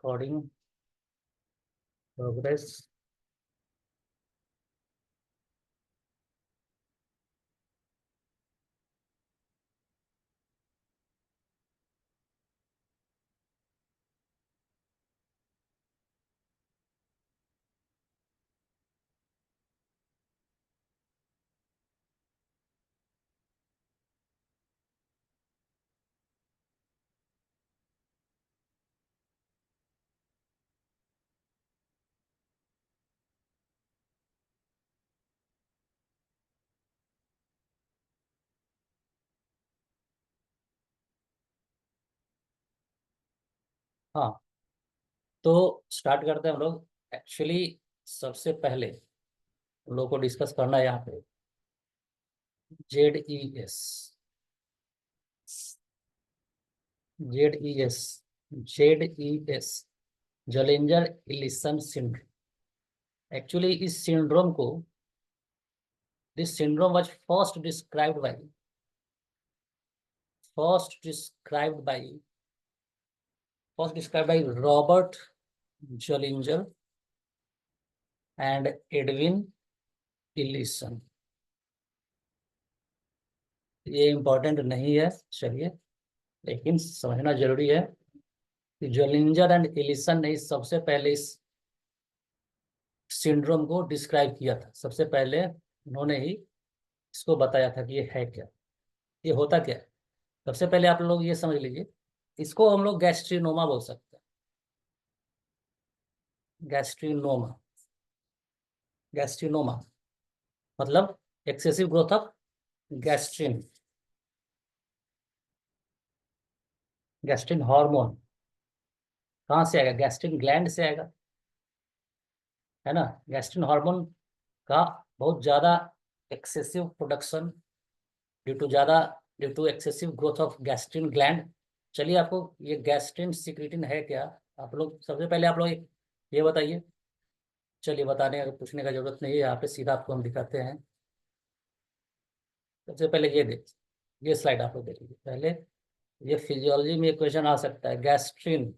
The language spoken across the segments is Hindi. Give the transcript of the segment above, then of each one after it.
Recording progress. हाँ, तो स्टार्ट करते हैं हम लोग। एक्चुअली सबसे पहले हम लोग को डिस्कस करना है यहाँ पे ZES। ZES ZES Zollinger Ellison syndrome. Actually इस सिंड्रोम को, this syndrome was first described by Robert Jollinger and Edwin Ellison। ये इम्पोर्टेंट नहीं है, चलिए, लेकिन समझना जरूरी है कि जोलिंजर एंड एलिसन ने सबसे पहले इस सिंड्रोम को डिस्क्राइब किया था। सबसे पहले उन्होंने ही इसको बताया था कि ये है क्या, ये होता क्या है। सबसे पहले आप लोग ये समझ लीजिए, इसको हम लोग गैस्ट्रिनोमा बोल सकते हैं। गैस्ट्रिनोमा, गैस्ट्रिनोमा मतलब excessive growth of gastrin, gastrin hormone. कहाँ से आएगा? गैस्ट्रिन ग्लैंड से आएगा, है ना। गैस्ट्रिन हार्मोन का बहुत ज़्यादा excessive production due to excessive growth of gastrin gland. चलिए, आपको ये गैस्ट्रिन सिक्रीटिन है क्या, आप लोग सबसे पहले आप लोग ये बताइए। चलिए, बताने का पूछने का जरूरत नहीं है, यहाँ पे सीधा आपको हम दिखाते हैं। सबसे पहले ये स्लाइड आप लोग देख लीजिए पहले। ये फिजियोलॉजी में क्वेश्चन आ सकता है। Gastrin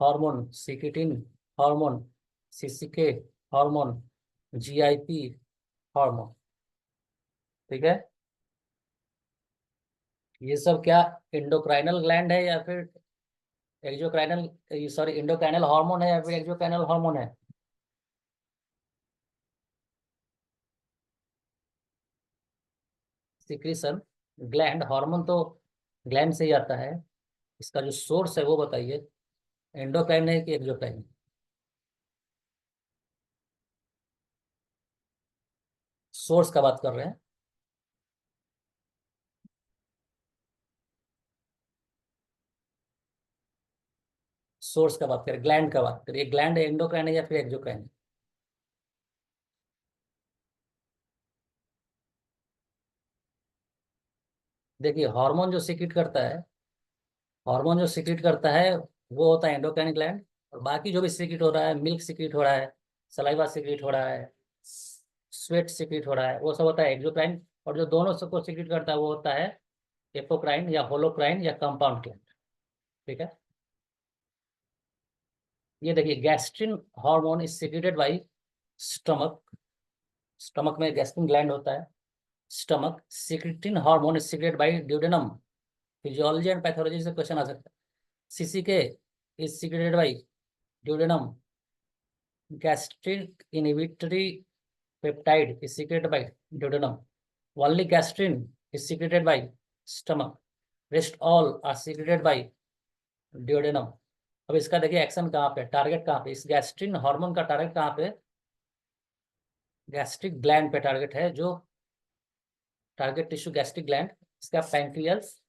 hormone, secretin hormone, सीसीके hormone, GIP hormone, ठीक है। ये सब क्या एंडोक्राइनल ग्लैंड है या फिर एक्सोक्राइनल, सॉरी, एंडोक्राइनल हार्मोन है या फिर एक्सोक्राइनल हार्मोन है? सिक्रीशन ग्लैंड हार्मोन तो ग्लैंड से ही आता है। इसका जो सोर्स है वो बताइए, एंडोक्राइन है कि एक्सोक्राइन? सोर्स का बात कर रहे हैं। सोर्स का बात करें, ग्लैंड का बात करिए। ग्लैंड एंडोक्राइन है या फिर एक्सोक्राइन? देखिए, हार्मोन जो सीक्रेट करता है वो होता है एंडोक्राइन ग्लैंड। और बाकी जो भी सीक्रेट हो रहा है, मिल्क सीक्रेट हो रहा है, सलाइवा सीक्रेट हो रहा है, स्वेट सीक्रेट हो रहा है, वो सब होता है एक्सोक्राइन। और जो दोनों सबको सीक्रेट करता है वो होता है एपोक्राइन या होलोक्राइन या कंपाउंड ग्लैंड, ठीक है। ये देखिए, gastrin hormone is secreted by stomach. Stomach में गैस्ट्रिन ग्लैंड होता है। Stomach. Secretin hormone is secreted by duodenum. Physiology and pathology से क्वेश्चन आ सकता है। CCK is secreted by duodenum. Gastric inhibitory peptide is secreted by duodenum. Only gastrin is secreted by stomach. Rest all are secreted by duodenum. अब इसका देखिए एक्शन कहाँ पे, टारगेट कहाँ पे, इस गैस्ट्रिन हार्मोन का टारगेट कहाँ पे? गैस्ट्रिक ग्लैंड पे टारगेट है। जो टारगेट टिश्यू गैस्ट्रिक ग्लैंड, इसका पैंक्रियास।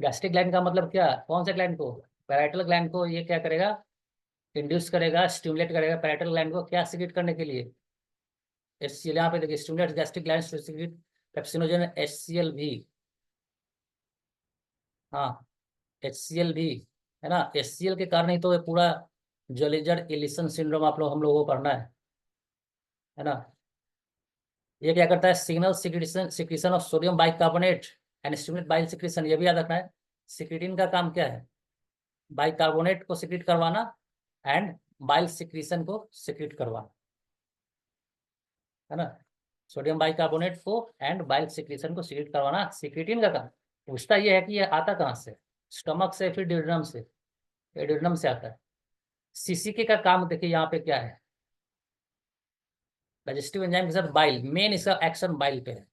गैस्ट्रिक ग्लैंड का मतलब क्या, कौन से ग्लैंड को? पैराइटल ग्लैंड को ये क्या करेगा? इंड्यूस करेगा, स्टिमुलेट करेगा पैराइटल ग्लैंड को क्या सीक्रेट करने के लिए? HCl। यहाँ पे देखिए, stimulate gastric gland to secrete pepsinogen HCl भी। हाँ, HCl भी, है ना। HCl के कारण ही तो ये पूरा जोलिंजर एलिसन सिंड्रोम हम लोगों को पढ़ना है ना। ये क्या करता है? Signal secretion secretion of sodium bicarbonate and stimulate bile secretion, ये भी याद रखना है। सिक्रीटिन का काम क्या है? बाइकार्बोनेट को सिक्रीट करवाना एंड बाइल सिक्रीशन को सिक्रीट करवाना, है ना। सोडियम बाइकार्बोनेट को एंड बाइल सिक्रीशन को सिक्रीट करवाना सिक्रीटिन का काम। पूछता ये है कि ये आता कहाँ से, स्टमक से फिर ड्यूडेनम से, ये ड्यूडेनम से आता है। सीसीके का काम देखिए यहाँ पे क्या है, डाइजेस्टिव एंजाइम के साथ बाइल, मेन इसका एक्शन बाइल पे है।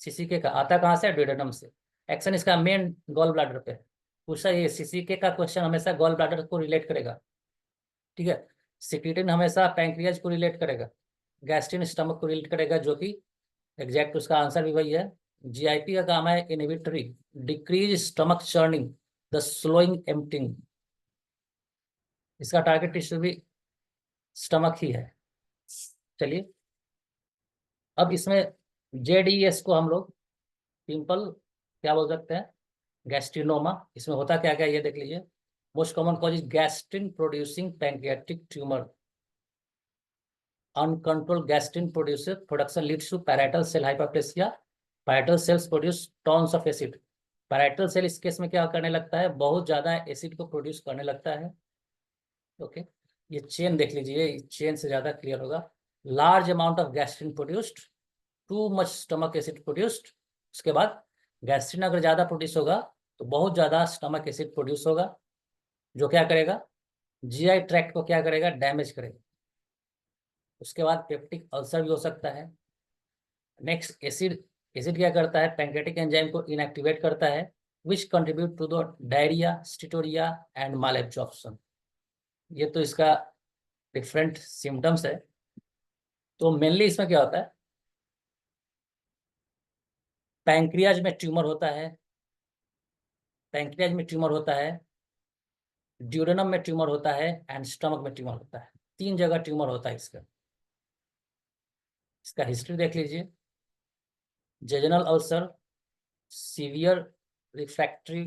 सीसीके का आता कहाँ से, ड्यूडेनम से, एक्शन इसका मेन गॉल ब्लैडर पे है। पूछा ये सीसीके का क्वेश्चन हमेशा गॉल ब्लैडर को रिलेट करेगा, ठीक है। सिक्रीटिन हमेशा पैंक्रियाज को रिलेट करेगा, गैस्ट्रिन स्टमक को रिलेट करेगा, जो कि एग्जैक्ट उसका आंसर भी वही है। जीआईपी का काम है inhibitory, decrease stomach churning, the slowing emptying. इसका टारगेट टिश्यू भी स्टमक ही है। चलिए, अब इसमें जेडीएस को हम लोग सिंपल क्या बोल सकते हैं, गैस्ट्रिनोमा। इसमें होता क्या क्या ये देख लीजिए। Most common cause is gastrin producing pancreatic tumour, uncontrolled gastrin produces production leads to parietal cell hyperplasia, parietal cells produce tons of acid। parietal cell इस केस में क्या करने लगता है, बहुत ज्यादा एसिड को प्रोड्यूस करने लगता है। ओके, ये चेन देख लीजिए, चेन से ज्यादा क्लियर होगा। Large amount of gastrin produced, too much stomach acid produced. उसके बाद गैस्ट्रिन अगर ज्यादा प्रोड्यूस होगा तो बहुत ज्यादा स्टमक एसिड प्रोड्यूस होगा, जो क्या करेगा, जीआई ट्रैक्ट को क्या करेगा, डैमेज करेगा। उसके बाद पेप्टिक अल्सर भी हो सकता है। नेक्स्ट एसिड, एसिड क्या करता है, पैंक्रेटिक एंजाइम को इनएक्टिवेट करता है, which contribute to the diarrhoea, steatorrhoea and malabsorption. ये तो इसका डिफरेंट सिम्टम्स है। तो मेनली इसमें क्या होता है, पैंक्रियाज में ट्यूमर होता है, पैंक्रियाज में ट्यूमर होता है, ड्यूडेनम में ट्यूमर होता है एंड स्टमक में ट्यूमर होता है। तीन जगह ट्यूमर होता है इसका। इसका हिस्ट्री देख लीजिए। जेजनल अल्सर, सीवियर रिफ्रैक्टरी,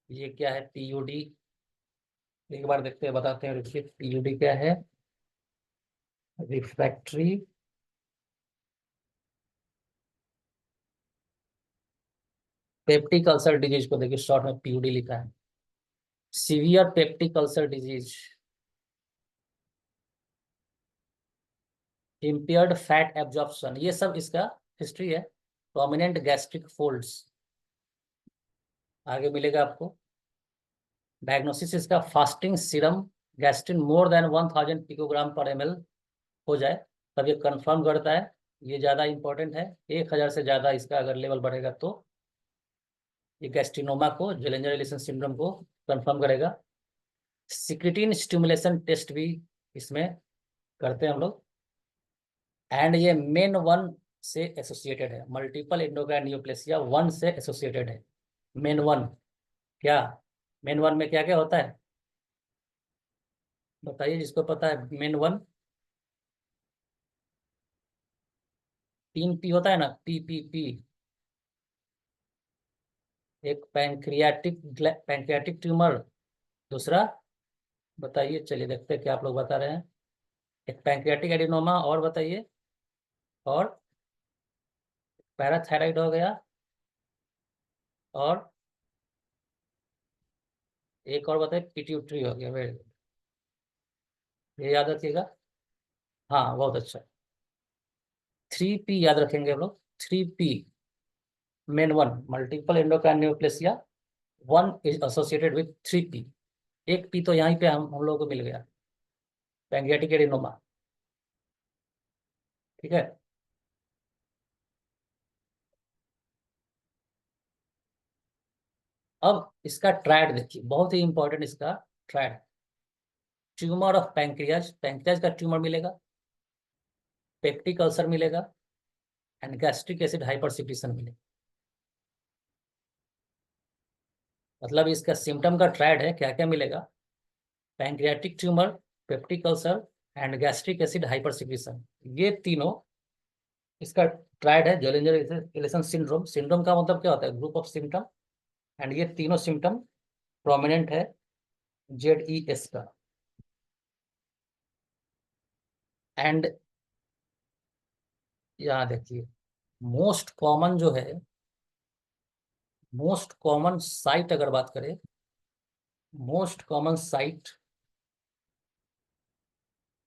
ये क्या है, पीयूडी। एक बार देखते हैं, बताते हैं रुकिए, पीयूडी क्या है, रिफ्रैक्टरी पेप्टिक अल्सर डिजीज को देखिए, शॉर्ट में पीयूडी लिखा है। Severe peptic ulcer disease, impaired fat absorption, ये सब इसका हिस्ट्री है। प्रोमिनेंट गैस्ट्रिक फोल्ड्स आगे मिलेगा आपको। डायग्नोसिस इसका fasting serum gastrin more than 1000 picogram पर एमएल हो जाए तब ये कंफर्म करता है। ये ज़्यादा इंपॉर्टेंट है, 1000 से ज़्यादा इसका अगर लेवल बढ़ेगा तो ये गैस्ट्रिनोमा को, जेलेंजर एलिसन सिंड्रोम को कंफर्म करेगा। सिक्रिटिन स्टिमुलेशन टेस्ट भी इसमें करते हैं हम लोग, एंड ये मेन वन से एसोसिएटेड है, मल्टीपल एंडोक्राइन न्यूप्लेसिया वन से एसोसिएटेड है। मेन वन क्या, मेन वन में क्या क्या होता है बताइए, जिसको पता है मेन वन। 3 पी होता है ना, पी पी पी। एक पैंक्रियाटिक ट्यूमर, दूसरा बताइए, चलिए देखते हैं क्या आप लोग बता रहे हैं। एक पैंक्रियाटिक एडिनोमा, और बताइए, और पैराथायराइड हो गया, और एक और बताइए, पिट्यूटरी हो गया। वेरी गुड, ये याद रखिएगा। हाँ बहुत अच्छा, 3 पी याद रखेंगे हम लोग। 3 P, MEN one multiple endocrine neoplasia, one is associated with 3 P. एक पी तो यहीं पे हम लोगों को मिल गया, पैंक्रियाटिक एडिनोमा, ठीक है। अब इसका ट्रैड देखिए, बहुत ही इंपॉर्टेंट इसका trade. Tumour of pancreas, pancreas का ट्यूमर मिलेगा, पेप्टिक अल्सर मिलेगा एंड गैस्ट्रिक एसिड हाइपरसिक्रीशन मिलेगा। मतलब इसका सिम्टम का ट्रैड है, क्या क्या मिलेगा, pancreatic tumour, peptic ulcer and gastric acid hypersecretion. ये तीनों इसका ट्रायड है, जोलिंजर एलिसन सिंड्रोम। सिंड्रोम का मतलब क्या होता है, ग्रुप ऑफ सिम्टम, एंड ये तीनों सिम्टम प्रोमिनेंट है जेडईएस का। एंड यहाँ देखिए, मोस्ट कॉमन जो है, मोस्ट कॉमन साइट अगर बात करें मोस्ट कॉमन साइट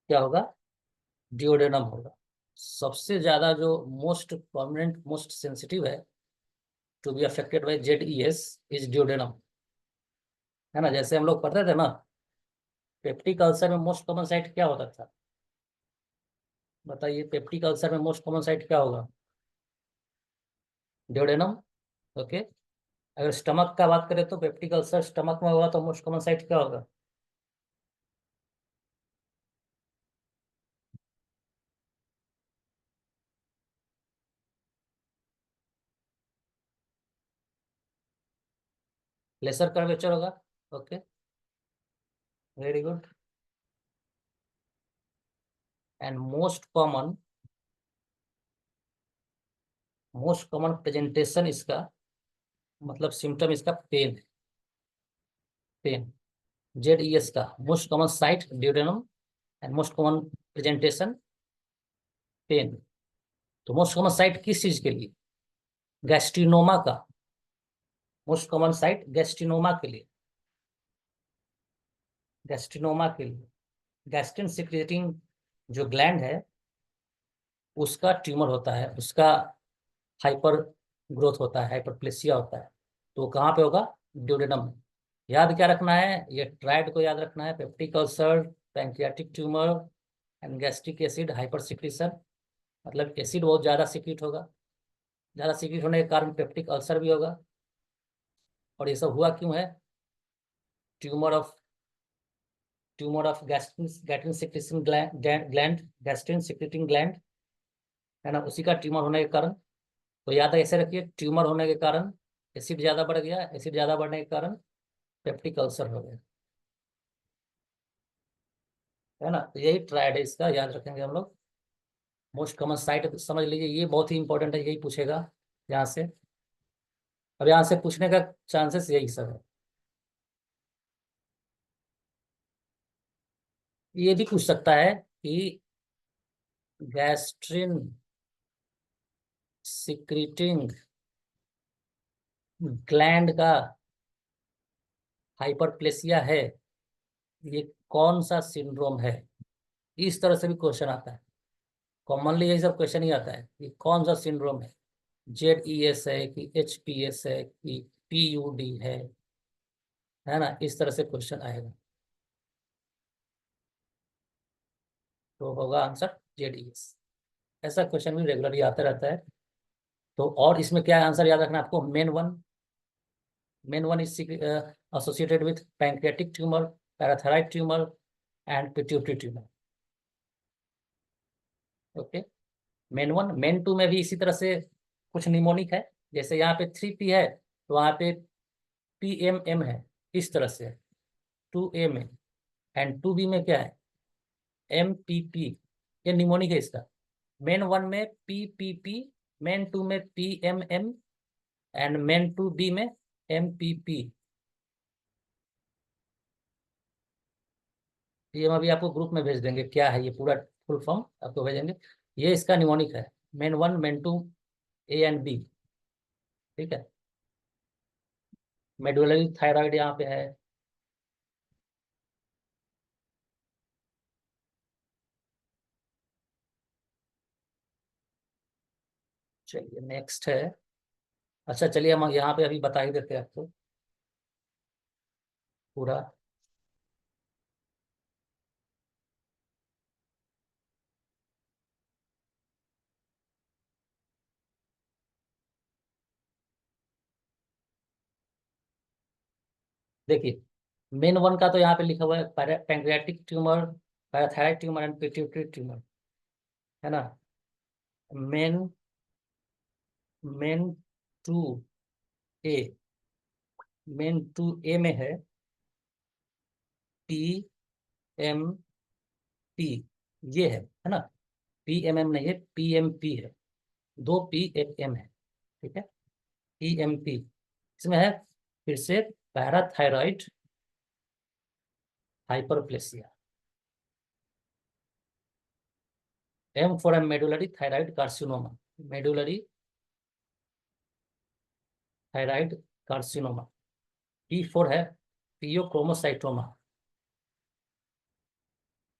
क्या होगा? डिओडेनम होगा। सबसे ज्यादा जो मोस्ट प्रोमिनेंट मोस्ट सेंसिटिव है to be affected by ZES is duodenum, है ना। जैसे हम लोग पढ़ते थे ना, पेप्टिक अल्सर में मोस्ट कॉमन साइट क्या होता था? बताइए, पेप्टिक अल्सर में मोस्ट कॉमन साइट क्या होगा? डिओडेनम। ओके। अगर स्टमक का बात करें तो पेप्टिक अल्सर स्टमक में होगा तो मोस्ट कॉमन साइट क्या होगा? लेसर कर्वेचर होगा। Okay, very good. And most common presentation इसका, मतलब सिम्टम इसका पेन। पेन। जेडईएस का most common site duodenum and most common presentation pain. तो मोस्ट कॉमन साइट किस चीज के लिए? गैस्ट्रिनोमा का मोस्ट कॉमन साइट गैस्ट्रिनोमा के लिए। गैस्ट्रिनोमा के लिए गैस्ट्रिन सिक्रेटिंग जो ग्लैंड है उसका ट्यूमर होता है, उसका हाइपर ग्रोथ होता है, हाइपरप्लेसिया होता है। तो कहाँ पे होगा? ड्यूडेनम में। याद क्या रखना है? ये ट्राइड को याद रखना है, peptic ulcer, pancreatic tumour and gastric acid hyper secretion. मतलब एसिड बहुत ज़्यादा सिक्रीट होगा, ज़्यादा सिक्रीट होने के कारण पेप्टिक अल्सर भी होगा। और ये सब हुआ क्यों है? Tumour of gastrin gastrin secreting gland, gastrin secreting gland, है ना, उसी का ट्यूमर होने के कारण। तो याद ऐसे रखिए, ट्यूमर होने के कारण एसिड ज़्यादा बढ़ गया, एसिड ज़्यादा बढ़ने के कारण पेप्टिक अल्सर हो गया, है ना। तो यही ट्रायड है, इसका याद रखेंगे हम लोग। मोस्ट कॉमन साइट समझ लीजिए, ये बहुत ही इंपॉर्टेंट है, यही पूछेगा यहाँ से। अब यहाँ से पूछने का चांसेस यही सब है। ये भी पूछ सकता है कि गैस्ट्रिन सिक्रीटिंग ग्लैंड का हाइपरप्लेसिया है, ये कौन सा सिंड्रोम है? इस तरह से भी क्वेश्चन आता है। कॉमनली यही सब क्वेश्चन ही आता है कि कौन सा सिंड्रोम है, जेडईएस है कि एचपीएस है कि पीयूडी है ना। इस तरह से क्वेश्चन आएगा, तो होगा आंसर जेडईएस। ऐसा क्वेश्चन भी रेगुलरली आता रहता है। तो और इसमें क्या आंसर याद रखना है आपको? MEN one is associated with pancreatic tumour, parathyroid tumour and pituitary tumour. Okay. MEN two में भी इसी तरह से कुछ निमोनिक है। जैसे यहाँ पे 3P है तो वहाँ पे PMM है, इस तरह से 2A में। एंड 2B में क्या है? MPP। ये निमोनिक है इसका। मेन वन में PPP, मेन टू में PMM and MEN two B में MPP। ये हम अभी आपको ग्रुप में भेज देंगे, क्या है ये पूरा फुल फॉर्म आपको भेजेंगे। ये इसका निमोनिक है, MEN one MEN two A and B। ठीक है। मेडुलरी थायराइड यहाँ पे है। चलिए नेक्स्ट है। अच्छा चलिए हम यहाँ पे अभी बता ही देते हैं आपको पूरा। देखिए, मेन वन का तो यहाँ पे लिखा हुआ है pancreatic tumour, parathyroid tumour and pituitary tumour, है ना। MEN MEN two A MEN two A में है PMP। ये है ना। PMM नहीं है, PMP है। 2 P 1 M है। ठीक है। PMP इसमें है फिर से parathyroid hyperplasia. M for medullary thyroid carcinoma, medullary thyroid carcinoma. P4 है पियोक्रोमोसाइटोमा,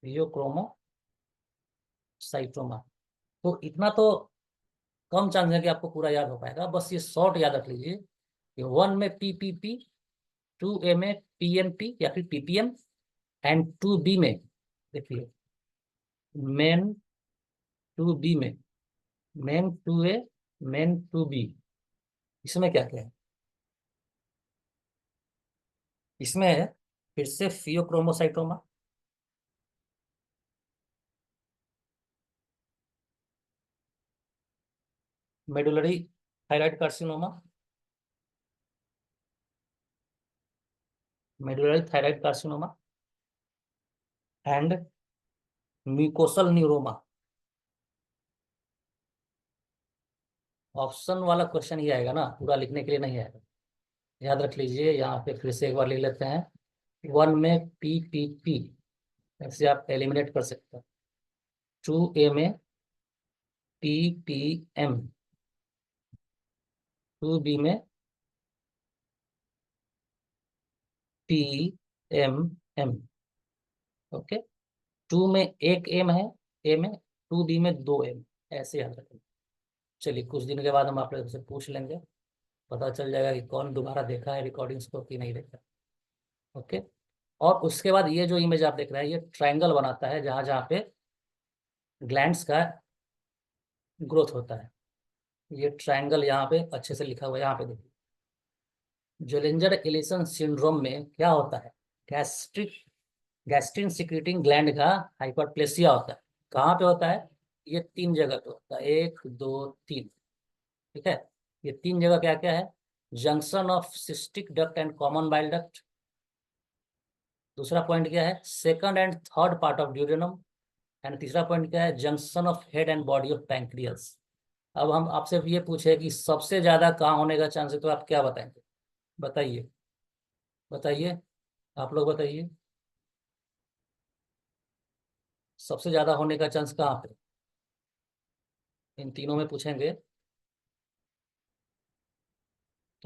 पियोक्रोमोसाइटोमा। तो इतना तो कम चांस है कि आपको पूरा याद हो पाएगा, बस ये शॉर्ट याद रख लीजिए कि 1 में पीपीपी, 2A में पीएनपी या फिर पीपीएम, एंड 2B में, देखिए, मेन 2B में, मेन 2A, मेन 2B। इसमें क्या क्या है? इसमें है फिर से phaeochromocytoma, medullary thyroid carcinoma, medullary thyroid carcinoma, and mucosal neuroma. Option वाला क्वेश्चन ये आएगा ना, पूरा लिखने के लिए नहीं आएगा। याद रख लीजिए, यहाँ पे फिर से एक बार लिख लेते हैं। 1 में पीपीपी, ऐसे आप एलिमिनेट कर सकते हैं। 2A में पीपीएम, 2B में पीएमएम। ओके, 2 में एक एम है, ए में, 2B में 2M, ऐसे याद रखें। चलिए, कुछ दिन के बाद हम आप लोगों से पूछ लेंगे, पता चल जाएगा कि कौन दोबारा देखा है रिकॉर्डिंग्स को कि नहीं देखा। ओके। और उसके बाद ये जो इमेज आप देख रहे हैं, ये ट्रायंगल बनाता है जहां जहां पे ग्लैंड्स का ग्रोथ होता है। ये ट्रायंगल यहाँ पे अच्छे से लिखा हुआ है, यहाँ पे देखिए। जोलिंजर एलिसन सिंड्रोम में क्या होता है? गैस्ट्रिक गैस्ट्रिन सिक्रीटिंग ग्लैंड का हाइपरप्लेसिया होता है। कहाँ पे होता है? ये 3 जगह पे होता है, 1 2 3। ठीक है, ये 3 जगह क्या क्या है? Junction of cystic duct and common bile duct. दूसरा पॉइंट क्या है? Second and third part of duodenum. And तीसरा पॉइंट क्या है? Junction of head and body of pancreas. अब हम आपसे ये पूछे कि सबसे ज्यादा कहाँ होने का चांस है, तो आप क्या बताएंगे? बताइए, बताइए, आप लोग बताइए, सबसे ज्यादा होने का चांस कहाँ पे? इन तीनों में पूछेंगे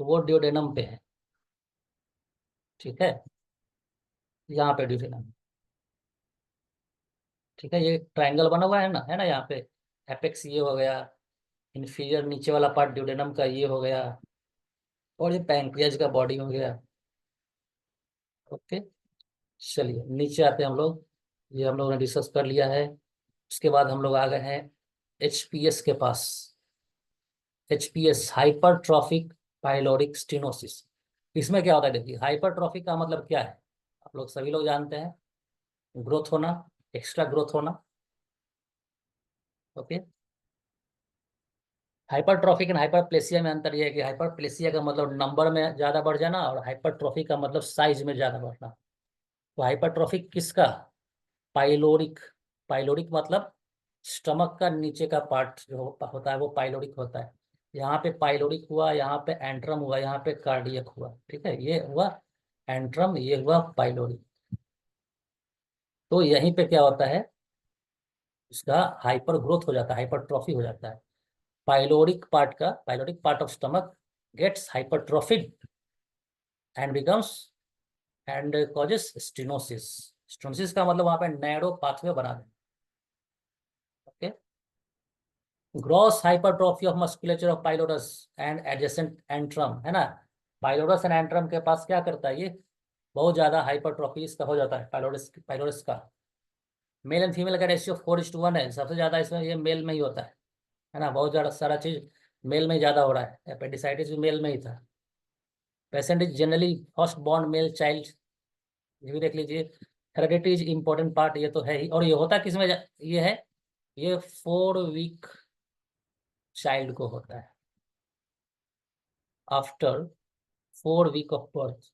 तो वो ड्यूडेनम पे है। ठीक है, यहाँ पे ड्यूडेनम। ठीक है, ये ट्रायंगल बना हुआ है ना यहाँ पे। एपेक्स ये हो गया, इन्फीरियर नीचे वाला पार्ट ड्यूडेनम का ये हो गया, और ये पैंक्रियाज का बॉडी हो गया। ओके, चलिए नीचे आते हैं हम लोग। ये हम लोगों ने डिस्कस कर लिया है। उसके बाद हम लोग आ गए हैं एचपीएस के पास। HPS, hypertrophic pyloric stenosis. इसमें क्या होता है? देखिए, हाइपरट्रॉफिक का मतलब क्या है? आप लोग सभी लोग जानते हैं, ग्रोथ होना, एक्स्ट्रा ग्रोथ होना। ओके, हाइपरट्रॉफिक एंड हाइपरप्लेसिया में अंतर यह है कि हाइपरप्लेसिया का मतलब नंबर में ज्यादा बढ़ जाना, और हाइपरट्रॉफी का मतलब साइज में ज्यादा बढ़ना। तो हाइपरट्रॉफिक किसका? पाइलोरिक। पाइलोरिक मतलब स्टमक का नीचे का पार्ट जो होता है वो पाइलोरिक होता है। यहाँ पे पाइलोरिक हुआ, यहाँ पे एंट्रम हुआ, यहाँ पे कार्डियक हुआ। ठीक है, ये हुआ एंट्रम, ये हुआ पाइलोरिक। तो यहीं पे क्या होता है? उसका हाइपर ग्रोथ हो जाता है, हाइपरट्रॉफी हो जाता है। Pyloric part of stomach gets hypertrophied and becomes and causes stenosis. Stenosis का मतलब वहां पे नैरो पाथवे बना देना। Okay, gross hypertrophy of musculature of pylorus and adjacent antrum, है ना। पाइलोरस एंड एंट्रम के पास क्या करता है ये? बहुत ज्यादा हाइपरट्रॉफी इसका हो जाता है, पाइलोरस का। मेल एंड फीमेल का रेशियो 4:1 है, सबसे ज्यादा इसमें ये मेल में ही होता है ना। बहुत ज्यादा सारा चीज मेल में ही ज्यादा हो रहा है। एपेंडिसाइटिस भी मेल में ही था। Patient is generally first born male child, ये भी देख लीजिए। हेरिडिटी इज इम्पोर्टेंट पार्ट, ये तो है ही। और ये होता किस में ये है? ये 4 वीक चाइल्ड को होता है, आफ्टर 4 वीक ऑफ बर्थ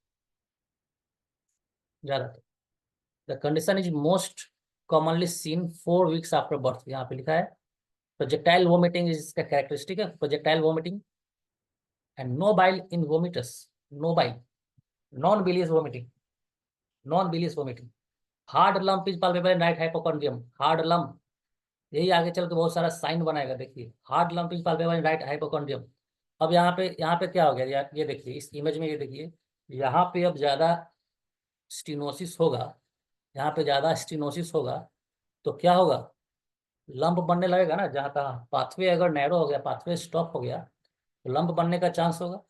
ज्यादातर। The condition is most commonly seen 4 weeks after birth, यहाँ पे लिखा है। प्रोजेक्टाइल वोमिटिंग इज इसका कैरेक्टरिस्टिक है, projectile vomiting, and no bile in vomitus. No bile, non bilious vomiting, non bilious vomiting. Hard lump is palpable in right hypochondrium. Hard lump, यही आगे चल के बहुत सारा साइन बनाएगा। देखिए, hard lump is palpable in right hypochondrium. अब यहाँ पे क्या हो गया? ये देखिए इस इमेज में, ये देखिए यहाँ पे अब ज्यादा स्टीनोसिस होगा, जहाँ पे ज़्यादा स्टीनोसिस होगा तो क्या होगा, लंप बनने लगेगा ना। जहाँ तहाँ पाथवे अगर नैरो हो गया, पाथवे स्टॉप हो गया, तो लंप बनने का चांस होगा।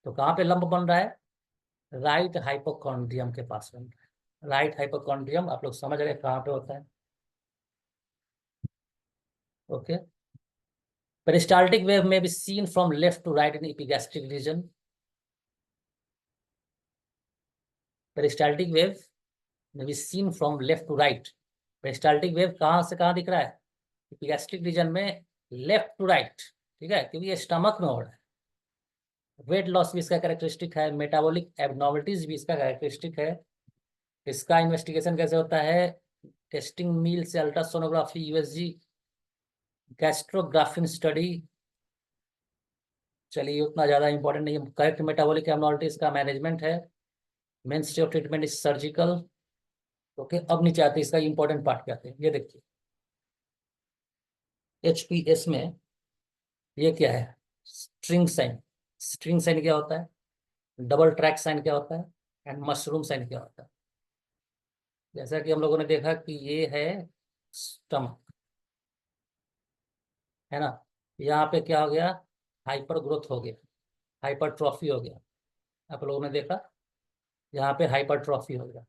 तो कहाँ पे लंप बन रहा है, राइट हाइपोकॉन्ड्रियम के पास बन रहा है। राइट हाइपोकॉन्ड्रियम आप लोग समझ रहे हैं कहाँ पे होता है। Okay. Peristaltic wave may be seen from left to right in epigastric region. Peristaltic wave may be seen from left to right. Peristaltic wave कहाँ से कहाँ दिख रहा है, एपिगैस्ट्रिक रीजन में, लेफ्ट टू राइट। ठीक है, क्योंकि ये स्टमक में हो रहा है। वेट लॉस भी इसका कैरेक्टरिस्टिक है, मेटाबॉलिक एबनॉर्मलिटीज भी इसका कैरेक्टरिस्टिक है। इसका इन्वेस्टिगेशन कैसे होता है, टेस्टिंग मील से अल्ट्रासोनोग्राफी, यूएसजी, गैस्ट्रोग्राफिन स्टडी। चलिए उतना ज़्यादा इंपॉर्टेंट नहीं है। करेक्ट मेटाबॉलिक एबनॉर्मलिटीज का मैनेजमेंट है। Main stay of treatment is surgical. Okay, अब नीचे आते हैं इसका इंपॉर्टेंट पार्ट क्या है, ये देखिए। एचपीएस में ये क्या है, स्ट्रिंग साइन। स्ट्रिंग साइन क्या होता है, डबल ट्रैक साइन क्या होता है, एंड मशरूम साइन क्या होता है। जैसा कि हम लोगों ने देखा कि ये है स्टमक, है ना। यहाँ पे क्या हो गया, हाइपर ग्रोथ हो गया, हाइपरट्रॉफी हो गया। आप लोगों ने देखा यहाँ पे हाइपरट्रॉफी हो गया।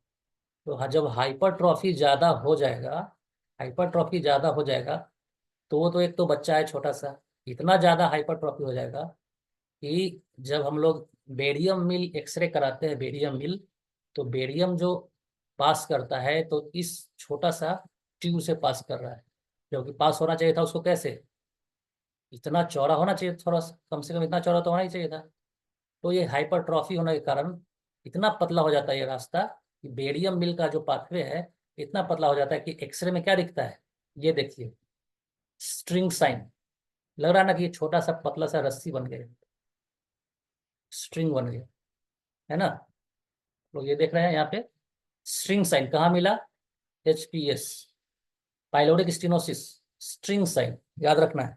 तो जब हाइपरट्रॉफी ज़्यादा हो जाएगा, हाइपरट्रॉफी ज़्यादा हो जाएगा, तो वो तो एक तो बच्चा है छोटा सा, इतना ज़्यादा हाइपरट्रॉफी हो जाएगा कि जब हम लोग बेरियम मिल एक्सरे कराते हैं, बेरियम मिल, तो बेरियम जो पास करता है तो इस छोटा सा ट्यूब से पास कर रहा है। क्योंकि पास होना चाहिए था उसको कैसे, इतना चौड़ा होना चाहिए, थोड़ा सा कम से कम इतना चौड़ा तो होना ही चाहिए था। तो ये हाइपरट्रॉफी होने के कारण इतना पतला हो जाता है ये रास्ता, कि बेरियम मिल का जो पाथवे है इतना पतला हो जाता है कि एक्सरे में क्या दिखता है, ये देखिए, स्ट्रिंग साइन। लग रहा है ना कि ये छोटा सा पतला सा रस्सी बन गया, स्ट्रिंग बन गया, है ना। तो ये देख रहे हैं यहाँ पे स्ट्रिंग साइन कहाँ मिला, HPS, pyloric stenosis, string sign, याद रखना है।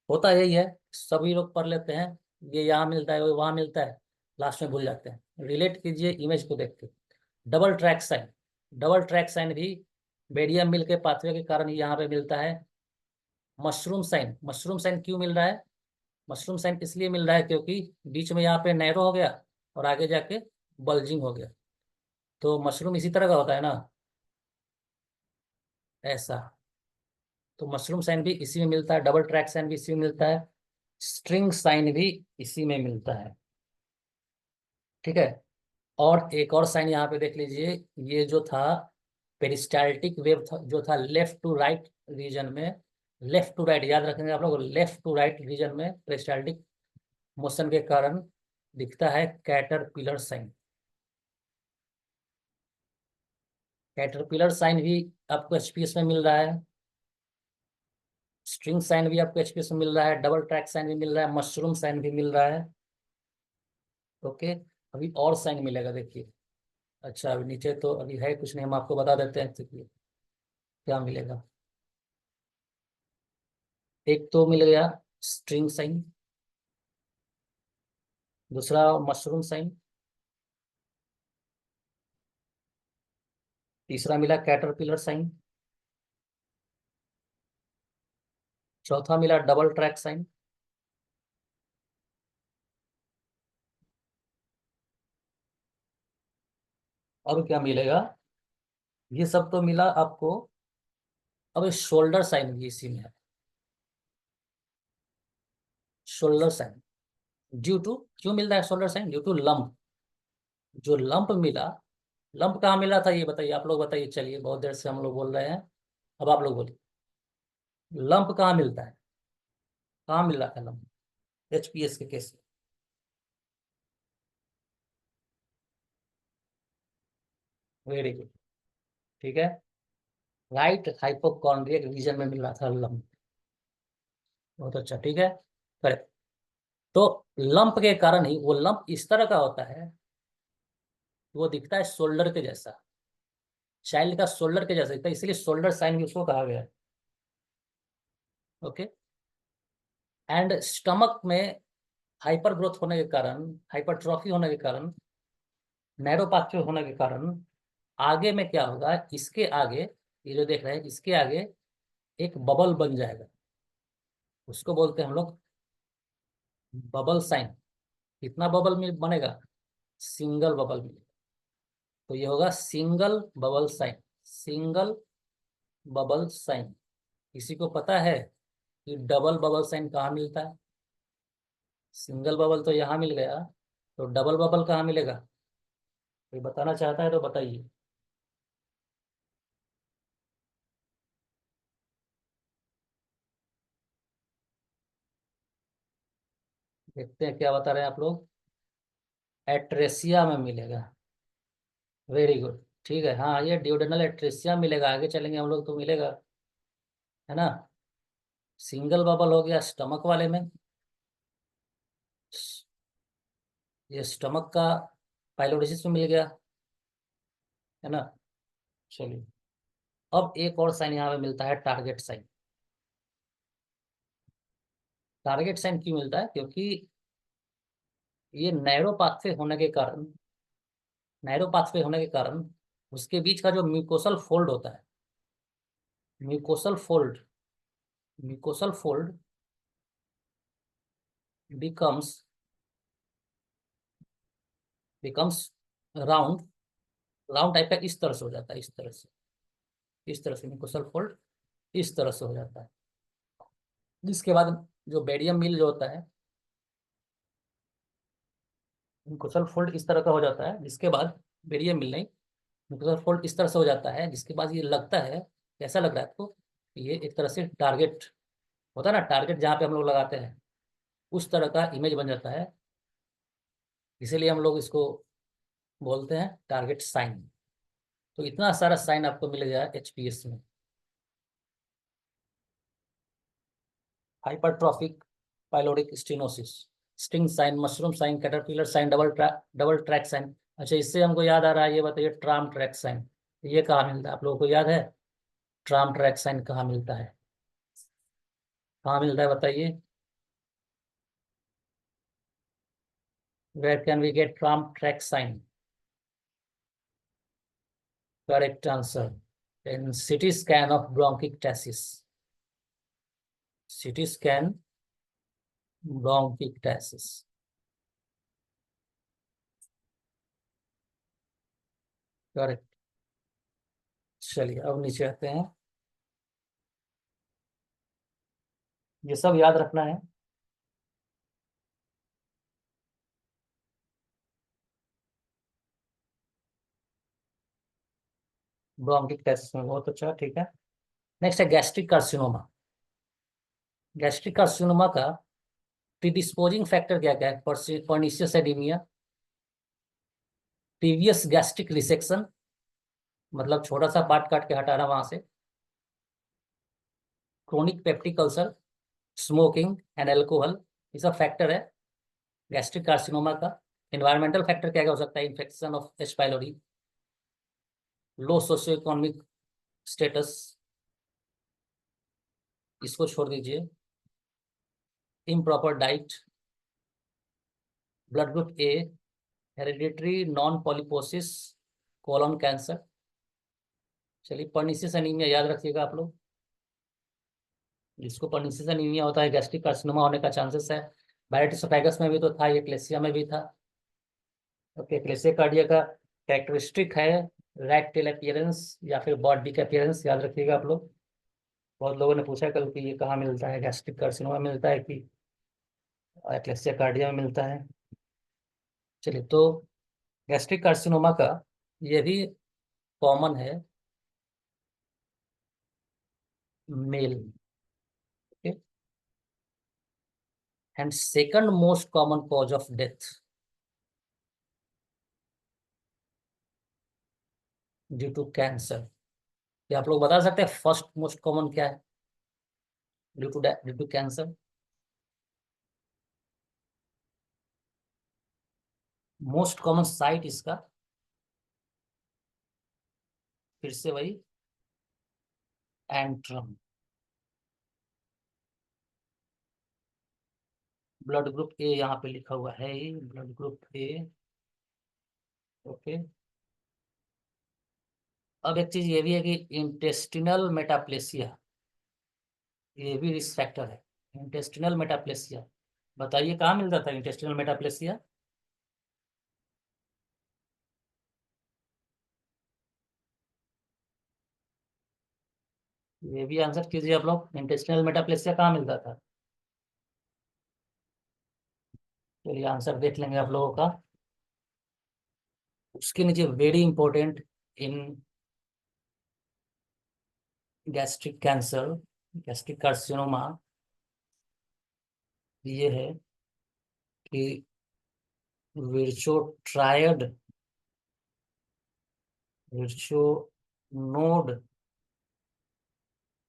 होता यही है, सभी लोग पढ़ लेते हैं, ये यहाँ मिलता है वो वहाँ मिलता है, लास्ट में भूल जाते हैं। रिलेट कीजिए इमेज को देख के। Double track sign, double track sign भी बेरियम मिल के पाथवे के कारण ही यहाँ पे मिलता है। मशरूम साइन, मशरूम साइन क्यों मिल रहा है, मशरूम साइन इसलिए मिल रहा है क्योंकि बीच में यहाँ पे नैरो हो गया और आगे जाके बल्जिंग हो गया। तो मशरूम इसी तरह का होता है ना, ऐसा। तो मशरूम साइन भी इसी में मिलता है, डबल ट्रैक साइन भी इसी में मिलता है, स्ट्रिंग साइन भी इसी में मिलता है। ठीक है। और एक और साइन यहाँ पे देख लीजिए, ये जो था पेरिस्टाल्टिक वेव था, जो था लेफ्ट टू राइट रीजन में, लेफ्ट टू राइट याद रखेंगे आप लोग, लेफ्ट टू राइट रीजन में पेरिस्टाल्टिक मोशन के कारण दिखता है कैटरपिलर साइन। कैटरपिलर साइन भी आपको एचपीएस में मिल रहा है, स्ट्रिंग साइन भी आपको एचपीएस में मिल रहा है, डबल ट्रैक साइन भी मिल रहा है, मशरूम साइन भी मिल रहा है। ओके। अभी और साइन मिलेगा देखिए। अच्छा अभी नीचे तो अभी है कुछ नहीं, हम आपको बता देते हैं देखिए क्या मिलेगा। एक तो मिल गया स्ट्रिंग साइन, दूसरा मशरूम साइन, तीसरा मिला कैटरपिलर साइन, चौथा मिला डबल ट्रैक साइन, अब क्या मिलेगा, ये सब तो मिला आपको। अब शोल्डर साइन भी इसी में है, शोल्डर साइन। ड्यू टू, क्यों मिल रहा है shoulder sign, due to lump. जो लंप मिला, लंप कहाँ मिला था ये बताइए, आप लोग बताइए। चलिए बहुत देर से हम लोग बोल रहे हैं, अब आप लोग बोलिए, लंप कहाँ मिलता है, कहाँ मिल रहा था लंप एचपीएस के केस में। Very good. ठीक है, राइट हाइपोकॉन्ड्रियल रीजन में मिल रहा था लंप। बहुत अच्छा, ठीक है, करेक्ट। तो लंप के कारण ही, वो लंप इस तरह का होता है, वो दिखता है शोल्डर के जैसा, चाइल्ड का शोल्डर के जैसा दिखता है, इसलिए शोल्डर साइन भी उसको कहा गया है। ओके। एंड स्टमक में हाइपर ग्रोथ होने के कारण, हाइपरट्रॉफी होने के कारण नैरो पाथवे होने के कारण आगे में क्या होगा, इसके आगे, ये जो देख रहे हैं इसके आगे एक बबल बन जाएगा, उसको बोलते हैं हम लोग बबल साइन। कितना बबल में बनेगा, सिंगल बबल में। तो ये होगा single bubble sign, single bubble sign. किसी को पता है कि डबल बबल साइन कहाँ मिलता है? सिंगल बबल तो यहाँ मिल गया, तो डबल बबल कहाँ मिलेगा? कोई बताना चाहता है तो बताइए। देखते हैं क्या बता रहे हैं आप लोग। एट्रेसिया में मिलेगा। वेरी गुड, ठीक है। हाँ, ये ड्यूडेनल एट्रेसिया मिलेगा, आगे चलेंगे हम लोग तो मिलेगा, है ना। सिंगल बबल हो गया स्टमक वाले में। ये स्टमक का पाइलोडिसिस में मिल गया, है ना। चलिए, अब एक और साइन यहाँ पे मिलता है, टारगेट साइन। टारगेट साइन क्यों मिलता है? क्योंकि ये नैरो पाथवे होने के कारण, नैरो पाथवे होने के कारण उसके बीच का जो म्यूकोसल फोल्ड होता है, mucosal fold, mucosal fold becomes becomes round, round type का इस तरह से हो जाता है, इस तरह से, इस तरह से म्यूकोसल फोल्ड इस तरह से हो जाता है। जिसके बाद जो बेरियम मिल जो होता है, म्यूकोसल फोल्ड इस तरह का हो जाता है, जिसके बाद बेरियम मिल नहीं, म्यूकोसल फोल्ड इस तरह से हो जाता है, जिसके बाद ये लगता है, कैसा लग रहा है आपको, ये एक तरह से टारगेट होता है ना, टारगेट जहाँ पे हम लोग लगाते हैं उस तरह का इमेज बन जाता है। इसीलिए हम लोग इसको बोलते हैं टारगेट साइन। तो इतना सारा साइन आपको मिल गया एचपीएस में। Hypertrophic pyloric stenosis, string sign, mushroom sign, caterpillar sign, double track sign. अच्छा, इससे हमको याद आ रहा है, ये बताइए ट्राम ट्रैक साइन ये कहाँ मिलता है आप लोगों को याद है? ट्राम ट्रैक साइन कहाँ मिलता है? कहाँ मिलता है बताइए? Where can we get tram track sign? Correct answer in CT scan of ब्रोंकिक्टेसिस, CT scan ब्रोंकिक्टेसिस। Correct. चलिए अब नीचे आते हैं, ये सब याद रखना है। ब्रोंकिक्टेसिस में बहुत अच्छा, ठीक है। नेक्स्ट है गैस्ट्रिक कार्सिनोमा। गैस्ट्रिक कार्सिनोमा का प्रीडिस्पोजिंग फैक्टर क्या क्या है? Pernicious anaemia, previous gastric resection, मतलब छोटा सा पार्ट काट के हटाना वहां से, chronic peptic ulcer, smoking and alcohol, ये सब फैक्टर है गैस्ट्रिक कार्सिनोमा का। इन्वायरमेंटल फैक्टर क्या क्या हो सकता है? Infection of H pylori, low socio economic status, इसको छोड़ दीजिए, improper diet, blood group A, hereditary non polyposis, colon cancer. चलिए, पर्निशियस एनीमिया याद रखिएगा आप लोग, जिसको पर्निशियस एनीमिया होता है गैस्ट्रिक कार्सिनोमा होने का चांसेस है। बायटिस एस्फेगस में भी तो था, एक्लेसिया में भी था। ओके, एक्लेसिया कार्डिया का कैरेक्टरिस्टिक है रैट टेल अपीयरेंस या फिर बॉडी का अपीयरेंस, याद रखिएगा आप लोग। बहुत लोगों ने पूछा कल कि ये कहाँ मिलता है, गैस्ट्रिक कार्सिनोमा में मिलता है कि एक्लेसिया कार्डिया में मिलता है। चलिए, तो गैस्ट्रिक कार्सिनोमा का ये भी कॉमन है male, and second most common cause of death due to cancer. ये आप लोग बता सकते हैं फर्स्ट मोस्ट कॉमन क्या है due to cancer? Most common site इसका, फिर से वही, एंट्रम। ब्लड ग्रुप ए यहाँ पे लिखा हुआ है, ब्लड ग्रुप ए, ओके। अब एक चीज ये भी है कि इंटेस्टिनल मेटाप्लेसिया, ये भी रिस्क फैक्टर है। इंटेस्टिनल मेटाप्लेसिया, बताइए कहाँ मिलता था इंटेस्टिनल मेटाप्लेसिया? ये भी आंसर कीजिए आप लोग, इंटेस्टिनल मेटाप्लेसिया कहाँ मिलता था? चलिए आंसर देख लेंगे आप लोगों का। उसके नीचे very important in gastric cancer, gastric carcinoma, ये है कि विर्चो ट्रायड, विर्चो नोड,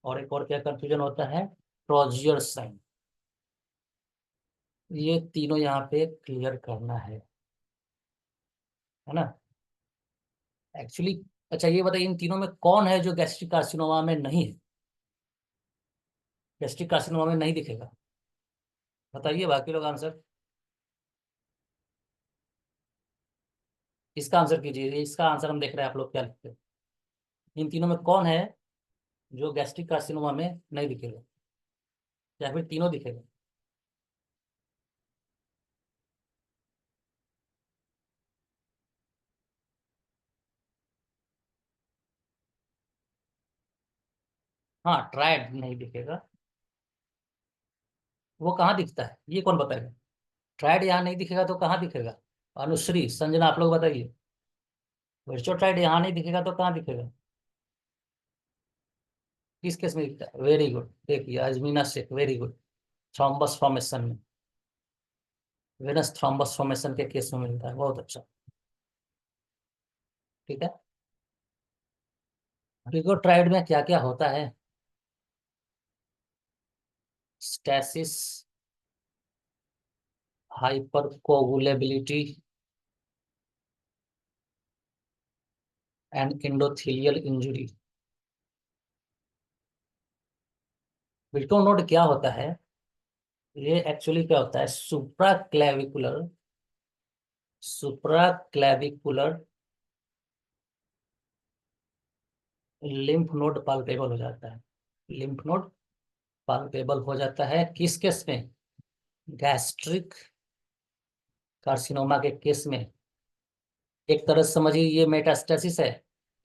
और एक और क्या कंफ्यूजन होता है, ट्रोजियर साइन। ये तीनों यहाँ पे क्लियर करना है ना? एक्चुअली, अच्छा ये बताइए इन तीनों में कौन है जो गैस्ट्रिक कार्सिनोमा में नहीं है, गैस्ट्रिक कार्सिनोमा में नहीं दिखेगा? बताइए बाकी लोग आंसर। इसका आंसर कीजिए, इसका आंसर हम देख रहे हैं आप लोग क्या लिखते हैं। इन तीनों में कौन है जो गैस्ट्रिक कार्सिनोमा में नहीं दिखेगा, या फिर तीनों दिखेगा? हाँ, ट्रायड नहीं दिखेगा। वो कहाँ दिखता है ये कौन बताएगा? ट्रायड यहाँ नहीं दिखेगा तो कहाँ दिखेगा? अनुश्री, संजना, आप लोग बताइए। वर्चुअल ट्रायड यहाँ नहीं दिखेगा तो कहाँ दिखेगा? किस केस में दिखता है? वेरी गुड, देखिए Ajmina Shaikh, very good. Thrombus formation में, वेनस थ्रोम्बस फॉर्मेशन के केस में मिलता है, बहुत अच्छा। ठीक है। ट्रायड में क्या क्या होता है? Stasis, hypercoagulability and endothelial injury. Virchow node क्या होता है? ये एक्चुअली क्या होता है, supraclavicular, supraclavicular lymph node palpable हो जाता है। लिम्फ नोड पाल्पेबल हो जाता है किस केस में? गैस्ट्रिक कार्सिनोमा के केस में। एक तरह से समझिए ये मेटास्टेसिस है,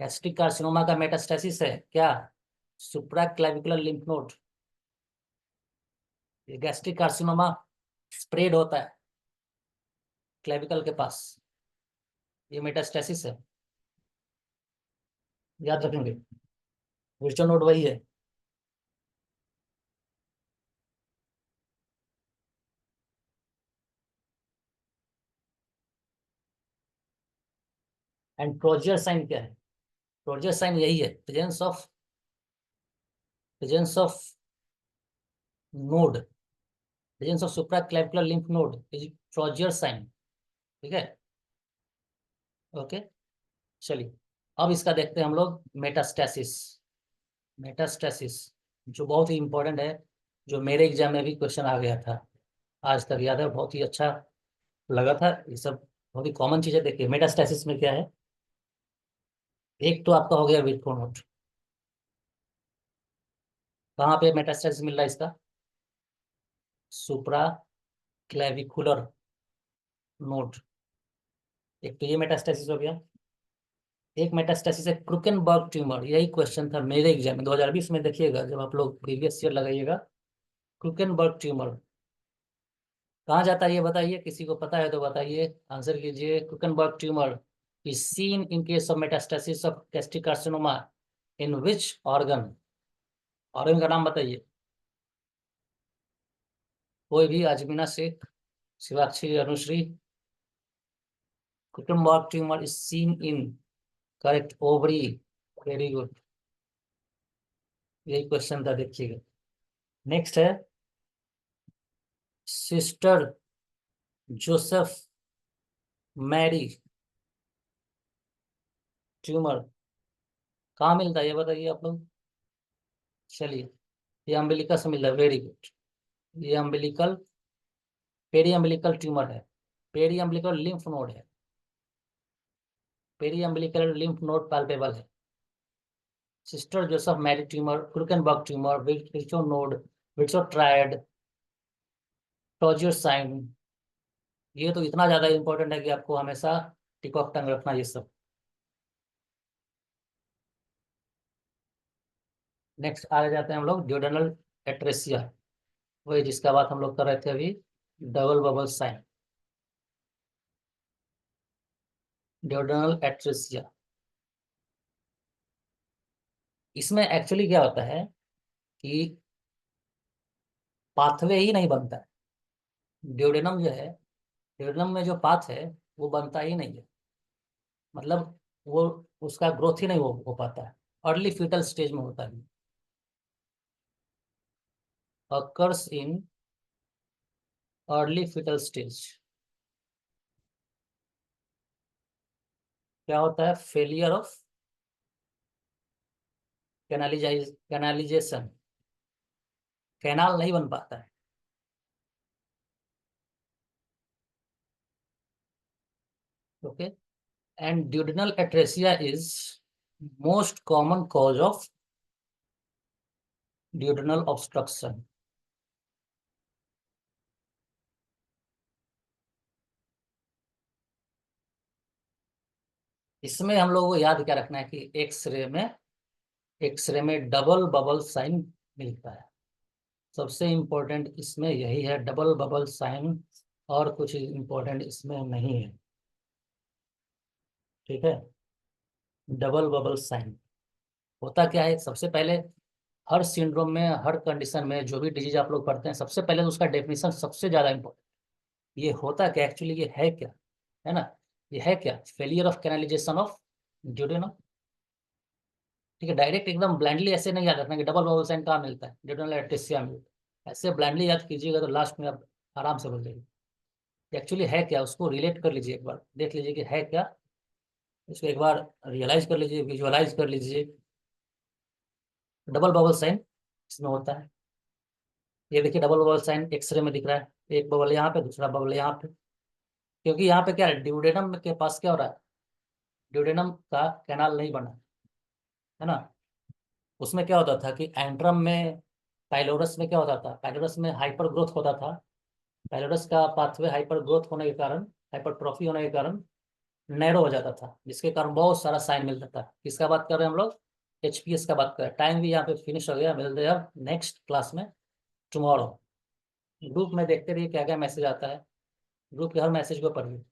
गैस्ट्रिक कार्सिनोमा का मेटास्टेसिस है क्या? सुप्रा क्लेविकुलर लिम्फ नोड। ये गैस्ट्रिक कार्सिनोमा स्प्रेड होता है क्लेविकल के पास, ये मेटास्टेसिस है, याद रखेंगे। विर्चो नोड वही है। एंड क्रोजियर साइन क्या है? क्रोजियर साइन यही है, presence of node, presence of supraclavicular lymph node is Troisier sign. ठीक है। ओके। चलिए अब इसका देखते हैं हम लोग, मेटास्टेसिस। मेटास्टेसिस जो बहुत ही इंपॉर्टेंट है, जो मेरे एग्जाम में भी क्वेश्चन आ गया था, आज तक याद है, बहुत ही अच्छा लगा था ये सब, बहुत ही कॉमन चीजें। देखिए मेटास्टेसिस में क्या है, एक तो आपका हो गया विर्को नोड। कहाँ पे मेटास्टेसिस मिल रहा है इसका? सुप्रा क्लेविकुलर नोड। एक तो ये मेटास्टेसिस हो गया। एक मेटास्टेसिस है क्रुकेनबर्ग ट्यूमर, यही क्वेश्चन था मेरे एग्जाम में 2020 में, देखिएगा जब आप लोग प्रीवियस ईयर लगाइएगा। क्रुकेनबर्ग ट्यूमर कहाँ जाता है ये बताइए, किसी को पता है तो बताइए, आंसर कीजिए। Krukenberg tumour is seen in case of metastasis of gastric carcinoma in which organ? Organ का नाम बताइए, कोई भी, Ajmina Shaikh, Shivakshi, Anushri. Krukenberg tumour is seen in, correct, ovary, very good. यही क्वेश्चन था, देखिएगा। नेक्स्ट है सिस्टर जोसेफ मैरी ट्यूमर, कहाँ मिलता है ये बताइए आप लोग। चलिए, ये अम्बिलिकस से मिल रहा है, वेरी गुड। ये अम्बिलिकल, पेरी अम्बिलिकल ट्यूमर है, पेरी अम्बिलिकल लिम्फ नोड है। Periumbilical lymph node palpable है। Sister Joseph Mary tumour, Krukenberg tumour, Virchow node, Virchow triad, Troisier sign. ये तो इतना ज्यादा इंपॉर्टेंट है कि आपको हमेशा टिक ऑफ टंग रखना ये सब। नेक्स्ट आ जाते हैं हम लोग ड्यूडेनल एट्रेसिया, वही जिसका बात हम लोग कर रहे थे अभी, double bubble sign, duodenal atresia. इसमें एक्चुअली क्या होता है कि पाथवे ही नहीं बनता है। ड्यूडेनम जो है, ड्यूडेनम में जो पाथ है वो बनता ही नहीं है, मतलब वो उसका ग्रोथ ही नहीं हो पाता है, अर्ली फीटल स्टेज में होता है। occurs in early fetal stage। क्या होता है? फेलियर ऑफ कैनालिजेशन, कैनाल नहीं बन पाता है। Okay, and duodenal atresia is most common cause of duodenal obstruction. इसमें हम लोगों को याद क्या रखना है कि एक्सरे में डबल बबल साइन मिलता है। सबसे इम्पोर्टेंट इसमें यही है, डबल बबल साइन, और कुछ इम्पोर्टेंट इसमें नहीं है। ठीक है, डबल बबल साइन होता क्या है? सबसे पहले हर सिंड्रोम में, हर कंडीशन में, जो भी डिजीज आप लोग पढ़ते हैं, सबसे पहले तो उसका डेफिनेशन सबसे ज्यादा इम्पोर्टेंट। ये होता क्या एक्चुअली, ये है क्या, है ना? ये है क्या? Failure of canalisation of duodenum. ठीक है, डायरेक्ट एकदम ब्लाइंडली ऐसे नहीं याद रखना कि डबल बबल साइन कहाँ मिलता है, ड्यूडेनल एट्रेसिया में मिलता है। ऐसे ब्लाइंडली याद कीजिएगा तो लास्ट में आप आराम से बोल देंगे। एक्चुअली है क्या, उसको रिलेट कर लीजिए, एक बार देख लीजिए कि है क्या, उसको एक बार रियलाइज कर लीजिए, विजुअलाइज कर लीजिए। डबल बबल साइन इसमें होता है। ये देखिए डबल बबल साइन एक्सरे में दिख रहा है, एक बबल यहाँ पे, दूसरा बबल यहाँ पे। क्योंकि यहाँ पे क्या है, ड्यूडेनम के पास क्या हो रहा है, ड्यूडेनम का कैनाल नहीं बना, है ना? उसमें क्या होता था कि एंट्रम में, पाइलोरस में क्या होता था, पाइलोरस में हाइपर ग्रोथ होता था। पाइलोरस का पाथवे हाइपर ग्रोथ होने के कारण, हाइपरट्रॉफी होने के कारण नैरो हो जाता था, जिसके कारण बहुत सारा साइन मिलता था। किसका बात कर रहे हैं हम लोग? एचपीएस का बात कर रहे हैं। टाइम भी यहाँ पे फिनिश हो गया, मिलते हैं अब नेक्स्ट क्लास में टुमारो। ग्रुप में देखते रहिए क्या क्या मैसेज आता है, ग्रुप के हर मैसेज को पढ़िए।